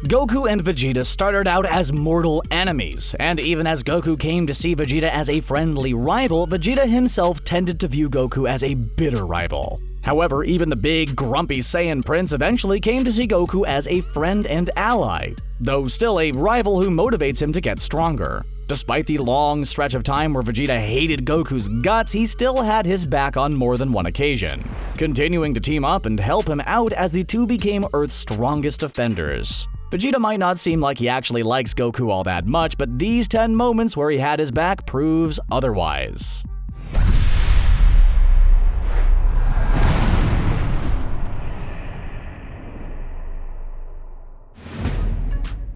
Goku and Vegeta started out as mortal enemies, and even as Goku came to see Vegeta as a friendly rival, Vegeta himself tended to view Goku as a bitter rival. However, even the big, grumpy Saiyan Prince eventually came to see Goku as a friend and ally, though still a rival who motivates him to get stronger. Despite the long stretch of time where Vegeta hated Goku's guts, he still had his back on more than one occasion, continuing to team up and help him out as the two became Earth's strongest defenders. Vegeta might not seem like he actually likes Goku all that much, but these 10 moments where he had his back proves otherwise.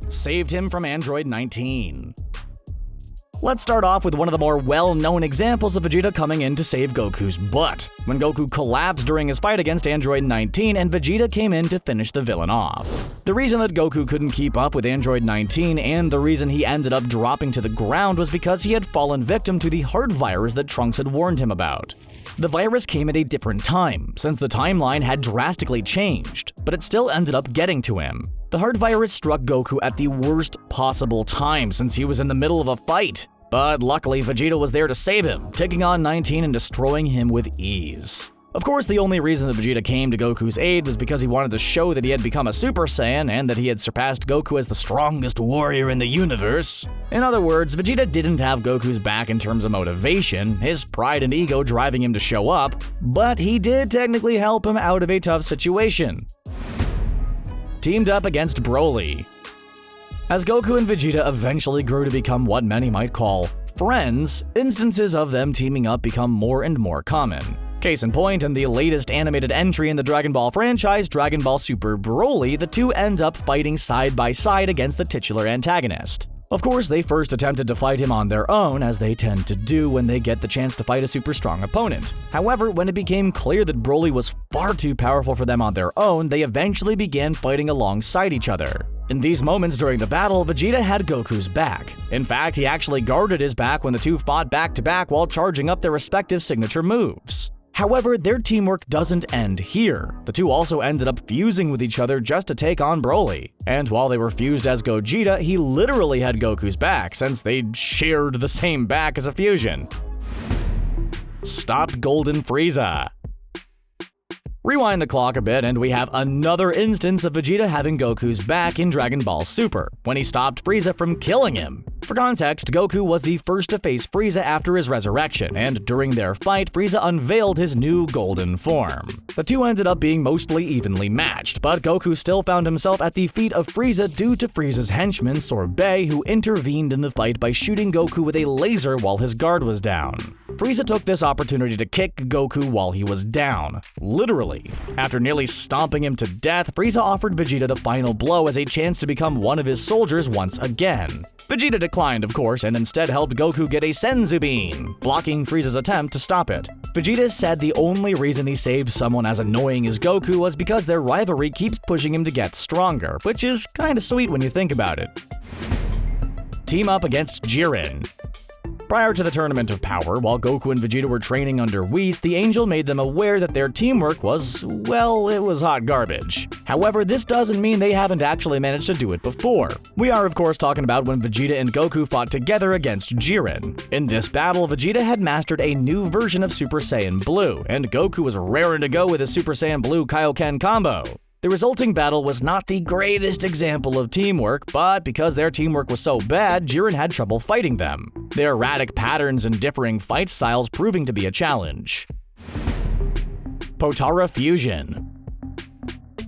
Saved him from Android 19. Let's start off with one of the more well-known examples of Vegeta coming in to save Goku's butt, when Goku collapsed during his fight against Android 19 and Vegeta came in to finish the villain off. The reason that Goku couldn't keep up with Android 19 and the reason he ended up dropping to the ground was because he had fallen victim to the heart virus that Trunks had warned him about. The virus came at a different time, since the timeline had drastically changed, but it still ended up getting to him. The heart virus struck Goku at the worst possible time since he was in the middle of a fight. But luckily, Vegeta was there to save him, taking on 19 and destroying him with ease. Of course, the only reason that Vegeta came to Goku's aid was because he wanted to show that he had become a Super Saiyan and that he had surpassed Goku as the strongest warrior in the universe. In other words, Vegeta didn't have Goku's back in terms of motivation, his pride and ego driving him to show up, but he did technically help him out of a tough situation. Teamed up against Broly. As Goku and Vegeta eventually grew to become what many might call friends, instances of them teaming up become more and more common. Case in point, in the latest animated entry in the Dragon Ball franchise, Dragon Ball Super Broly, the two end up fighting side by side against the titular antagonist. Of course, they first attempted to fight him on their own, as they tend to do when they get the chance to fight a super strong opponent. However, when it became clear that Broly was far too powerful for them on their own, they eventually began fighting alongside each other. In these moments during the battle, Vegeta had Goku's back. In fact, he actually guarded his back when the two fought back-to-back while charging up their respective signature moves. However, their teamwork doesn't end here. The two also ended up fusing with each other just to take on Broly. And while they were fused as Gogeta, he literally had Goku's back, since they shared the same back as a fusion. Stopped Golden Frieza. Rewind the clock a bit and we have another instance of Vegeta having Goku's back in Dragon Ball Super, when he stopped Frieza from killing him. For context, Goku was the first to face Frieza after his resurrection, and during their fight, Frieza unveiled his new golden form. The two ended up being mostly evenly matched, but Goku still found himself at the feet of Frieza due to Frieza's henchman, Sorbet, who intervened in the fight by shooting Goku with a laser while his guard was down. Frieza took this opportunity to kick Goku while he was down, literally. After nearly stomping him to death, Frieza offered Vegeta the final blow as a chance to become one of his soldiers once again. Vegeta declined, of course, and instead helped Goku get a Senzu Bean, blocking Frieza's attempt to stop it. Vegeta said the only reason he saved someone as annoying as Goku was because their rivalry keeps pushing him to get stronger, which is kinda sweet when you think about it. Team up against JREN. Prior to the Tournament of Power, while Goku and Vegeta were training under Whis, the Angel made them aware that their teamwork was, well, it was hot garbage. However, this doesn't mean they haven't actually managed to do it before. We are, of course, talking about when Vegeta and Goku fought together against JREN. In this battle, Vegeta had mastered a new version of Super Saiyan Blue, and Goku was raring to go with his Super Saiyan Blue Kaioken combo. The resulting battle was not the greatest example of teamwork, but because their teamwork was so bad, JREN had trouble fighting them, their erratic patterns and differing fight styles proving to be a challenge. Potara Fusion.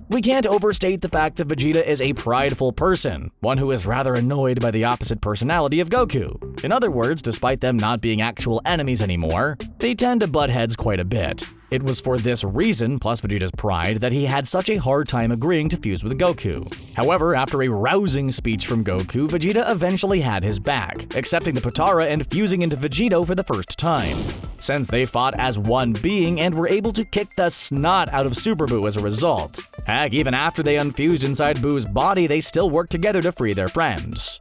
We can't overstate the fact that Vegeta is a prideful person, one who is rather annoyed by the opposite personality of Goku. In other words, despite them not being actual enemies anymore, they tend to butt heads quite a bit. It was for this reason, plus Vegeta's pride, that he had such a hard time agreeing to fuse with Goku. However, after a rousing speech from Goku, Vegeta eventually had his back, accepting the Potara and fusing into VEGITO for the first time. Since they fought as one being and were able to kick the snot out of Super Buu as a result. Heck, even after they unfused inside Buu's body, they still worked together to free their friends.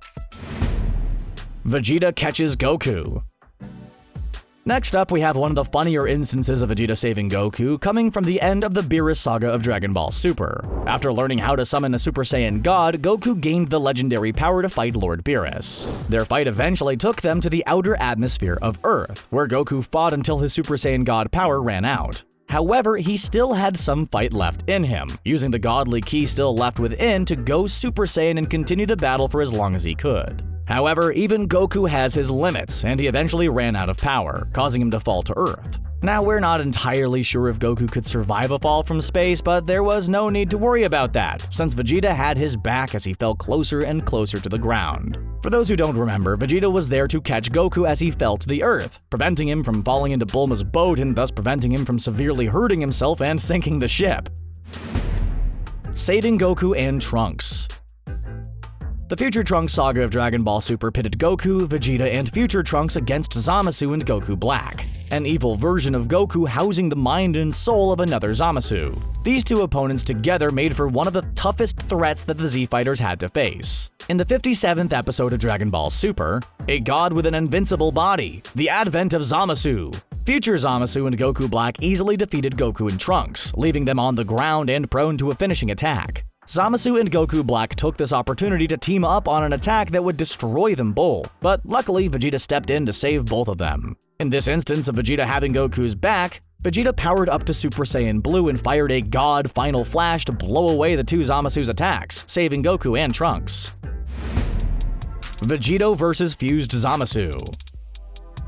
Vegeta catches Goku. Next up, we have one of the funnier instances of Vegeta saving Goku coming from the end of the Beerus saga of Dragon Ball Super. After learning how to summon a Super Saiyan God, Goku gained the legendary power to fight Lord Beerus. Their fight eventually took them to the outer atmosphere of Earth, where Goku fought until his Super Saiyan God power ran out. However, he still had some fight left in him, using the godly ki still left within to go Super Saiyan and continue the battle for as long as he could. However, even Goku has his limits, and he eventually ran out of power, causing him to fall to Earth. Now, we're not entirely sure if Goku could survive a fall from space, but there was no need to worry about that, since Vegeta had his back as he fell closer and closer to the ground. For those who don't remember, Vegeta was there to catch Goku as he fell to the Earth, preventing him from falling into Bulma's boat and thus preventing him from severely hurting himself and sinking the ship. Saving Goku and Trunks. The Future Trunks saga of Dragon Ball Super pitted Goku, Vegeta, and Future Trunks against Zamasu and Goku Black, an evil version of Goku housing the mind and soul of another Zamasu. These two opponents together made for one of the toughest threats that the Z Fighters had to face. In the 57th episode of Dragon Ball Super, a god with an invincible body, the advent of Zamasu. Future Zamasu and Goku Black easily defeated Goku and Trunks, leaving them on the ground and prone to a finishing attack. Zamasu and Goku Black took this opportunity to team up on an attack that would destroy them both, but luckily Vegeta stepped in to save both of them. In this instance of Vegeta having Goku's back, Vegeta powered up to Super Saiyan Blue and fired a God Final Flash to blow away the two Zamasu's attacks, saving Goku and Trunks. VEGITO vs. Fused Zamasu.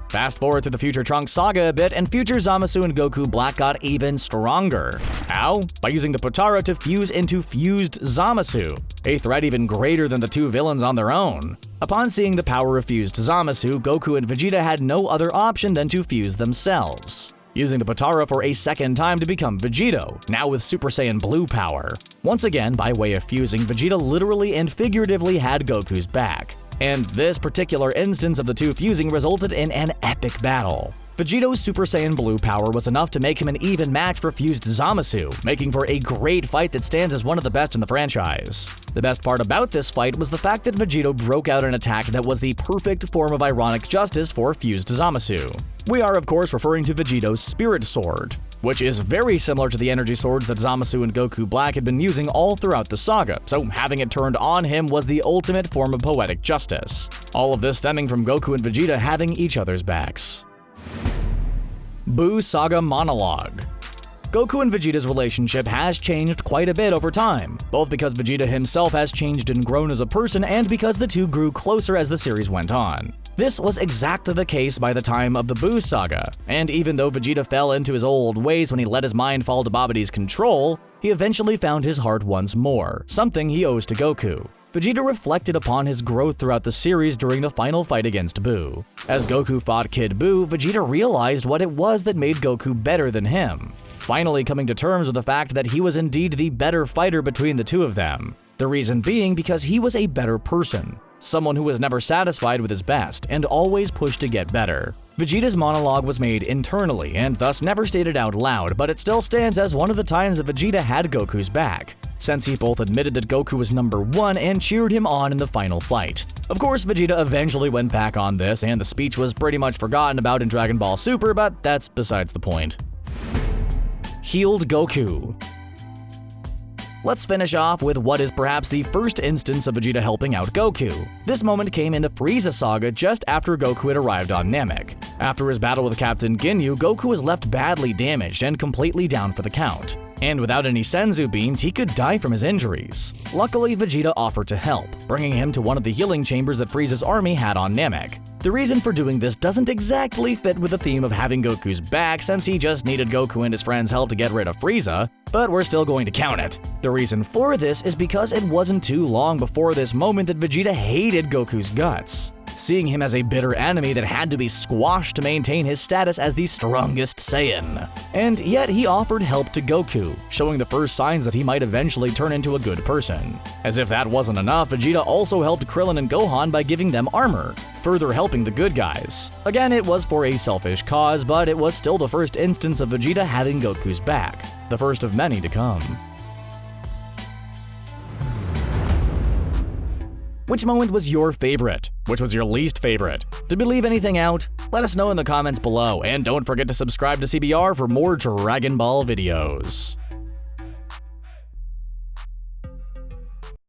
Fast forward to the Future Trunks saga a bit, and Future Zamasu and Goku Black got even stronger. How? By using the Potara to fuse into Fused Zamasu, a threat even greater than the two villains on their own. Upon seeing the power of Fused Zamasu, Goku and Vegeta had no other option than to fuse themselves, using the Potara for a second time to become VEGITO, now with Super Saiyan Blue power. Once again, by way of fusing, Vegeta literally and figuratively had Goku's back. And this particular instance of the two fusing resulted in an epic battle. Vegito's Super Saiyan Blue power was enough to make him an even match for Fused Zamasu, making for a great fight that stands as one of the best in the franchise. The best part about this fight was the fact that Vegito broke out an attack that was the perfect form of ironic justice for Fused Zamasu. We are, of course, referring to Vegito's Spirit Sword, which is very similar to the energy swords that Zamasu and Goku Black had been using all throughout the saga, so having it turned on him was the ultimate form of poetic justice. All of this stemming from Goku and Vegeta having each other's backs. Buu Saga Monologue. Goku and Vegeta's relationship has changed quite a bit over time, both because Vegeta himself has changed and grown as a person and because the two grew closer as the series went on. This was exactly the case by the time of the Buu Saga, and even though Vegeta fell into his old ways when he let his mind fall to Babidi's control, he eventually found his heart once more, something he owes to Goku. Vegeta reflected upon his growth throughout the series during the final fight against Buu. As Goku fought Kid Buu, Vegeta realized what it was that made Goku better than him, finally coming to terms with the fact that he was indeed the better fighter between the two of them. The reason being because he was a better person, someone who was never satisfied with his best and always pushed to get better. Vegeta's monologue was made internally and thus never stated out loud, but it still stands as one of the times that Vegeta had Goku's back, since he both admitted that Goku was number one and cheered him on in the final fight. Of course, Vegeta eventually went back on this, and the speech was pretty much forgotten about in Dragon Ball Super, but that's besides the point. Healed Goku. Let's finish off with what is perhaps the first instance of Vegeta helping out Goku. This moment came in the Frieza saga just after Goku had arrived on Namek. After his battle with Captain Ginyu, Goku was left badly damaged and completely down for the count. And without any Senzu beans, he could die from his injuries. Luckily, Vegeta offered to help, bringing him to one of the healing chambers that Frieza's army had on Namek. The reason for doing this doesn't exactly fit with the theme of having Goku's back, since he just needed Goku and his friends' help to get rid of Frieza, but we're still going to count it. The reason for this is because it wasn't too long before this moment that Vegeta hated Goku's guts, seeing him as a bitter enemy that had to be squashed to maintain his status as the strongest Saiyan. And yet he offered help to Goku, showing the first signs that he might eventually turn into a good person. As if that wasn't enough, Vegeta also helped Krillin and Gohan by giving them armor, further helping the good guys. Again, it was for a selfish cause, but it was still the first instance of Vegeta having Goku's back, the first of many to come. Which moment was your favorite? Which was your least favorite? Did we leave anything out? Let us know in the comments below, and don't forget to subscribe to CBR for more Dragon Ball videos.